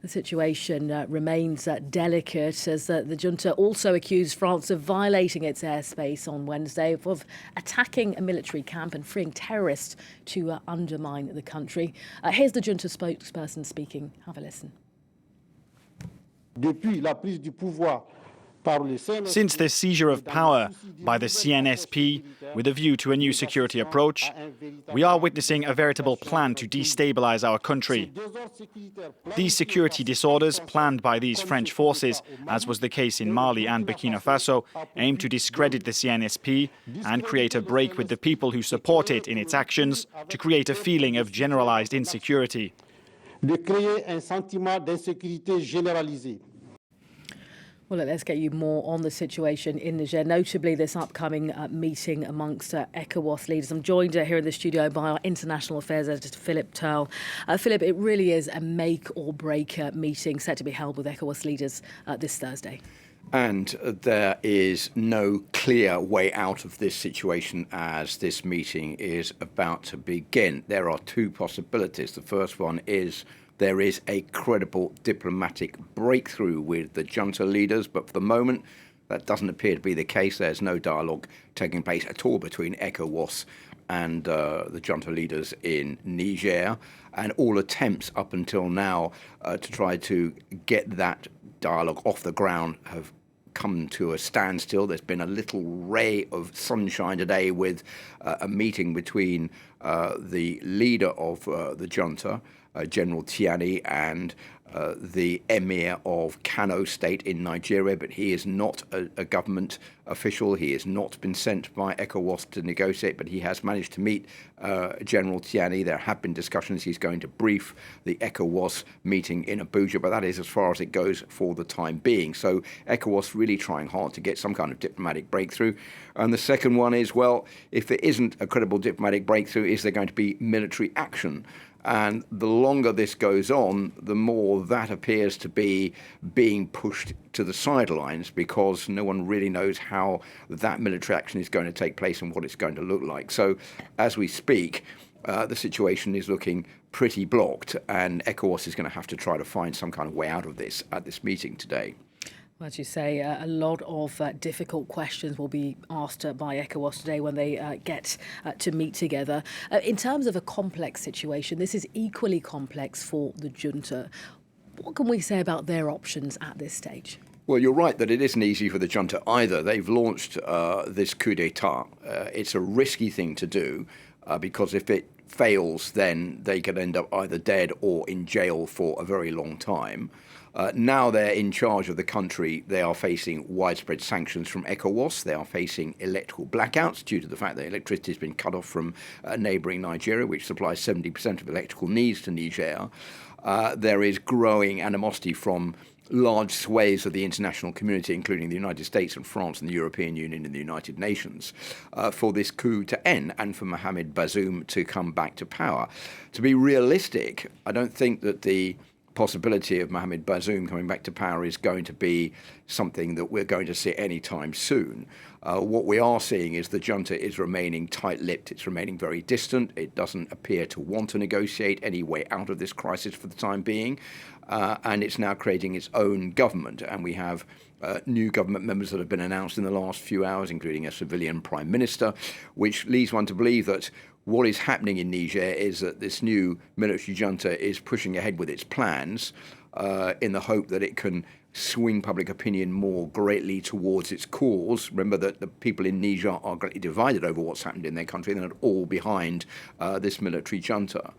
The situation remains delicate as the junta also accused France of violating its airspace on Wednesday, of attacking a military camp and freeing terrorists to undermine the country. Here's the junta spokesperson speaking. Have a listen. Depuis la prise du pouvoir. Since the seizure of power by the CNSP with a view to a new security approach, we are witnessing a veritable plan to destabilize our country. These security disorders planned by these French forces, as was the case in Mali and Burkina Faso, aim to discredit the CNSP and create a break with the people who support it in its actions to create a feeling of generalized insecurity. De créer un sentiment d'insécurité généralisée. Well, let's get you more on the situation in Niger, notably this upcoming meeting amongst ECOWAS leaders. I'm joined here in the studio by our international affairs editor, Philip Turle. Philip, it really is a make-or-break meeting set to be held with ECOWAS leaders this Thursday. And there is no clear way out of this situation as this meeting is about to begin. There are two possibilities. The first one is there is a credible diplomatic breakthrough with the junta leaders, but for the moment, that doesn't appear to be the case. There's no dialogue taking place at all between ECOWAS and the junta leaders in Niger, and all attempts up until now to try to get that dialogue off the ground have come to a standstill. There's been a little ray of sunshine today with a meeting between the leader of the junta, General Tiani, and the Emir of Kano State in Nigeria, but he is not a government official. He has not been sent by ECOWAS to negotiate, but he has managed to meet General Tiani. There have been discussions. He's going to brief the ECOWAS meeting in Abuja, but that is as far as it goes for the time being. So ECOWAS really trying hard to get some kind of diplomatic breakthrough. And the second one is, well, if there isn't a credible diplomatic breakthrough, is there going to be military action? And the longer this goes on, the more that appears to be being pushed to the sidelines, because no one really knows how that military action is going to take place and what it's going to look like. So as we speak, the situation is looking pretty blocked, and ECOWAS is going to have to try to find some kind of way out of this at this meeting today. As you say, a lot of difficult questions will be asked by ECOWAS today when they get to meet together. In terms of a complex situation, this is equally complex for the junta. What can we say about their options at this stage? Well, you're right that it isn't easy for the junta either. They've launched this coup d'etat. It's a risky thing to do because if it fails, then they could end up either dead or in jail for a very long time. Now they're in charge of the country. They are facing widespread sanctions from ECOWAS. They are facing electrical blackouts due to the fact that electricity has been cut off from neighbouring Nigeria, which supplies 70% of electrical needs to Niger. There is growing animosity from large swathes of the international community, including the United States and France and the European Union and the United Nations, for this coup to end and for Mohamed Bazoum to come back to power. To be realistic, I don't think that the possibility of Mohamed Bazoum coming back to power is going to be something that we're going to see anytime soon. What we are seeing is the junta is remaining tight-lipped. It's remaining very distant. It doesn't appear to want to negotiate any way out of this crisis for the time being. And it's now creating its own government. And we have new government members that have been announced in the last few hours, including a civilian prime minister, which leads one to believe that what is happening in Niger is that this new military junta is pushing ahead with its plans in the hope that it can swing public opinion more greatly towards its cause. Remember that the people in Niger are greatly divided over what's happened in their country. They're not all behind this military junta.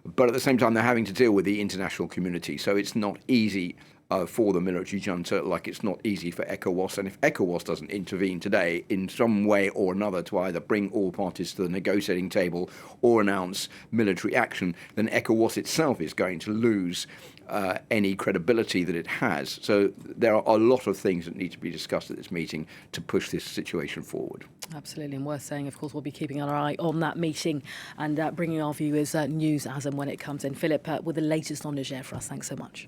But at the same time, they're having to deal with the international community. So it's not easy for the military junta, like it's not easy for ECOWAS. And if ECOWAS doesn't intervene today in some way or another to either bring all parties to the negotiating table or announce military action, then ECOWAS itself is going to lose any credibility that it has. So there are a lot of things that need to be discussed at this meeting to push this situation forward. Absolutely, and worth saying, of course, we'll be keeping our eye on that meeting and bringing our viewers news as and when it comes in. Philip, with the latest on Niger for us, thanks so much.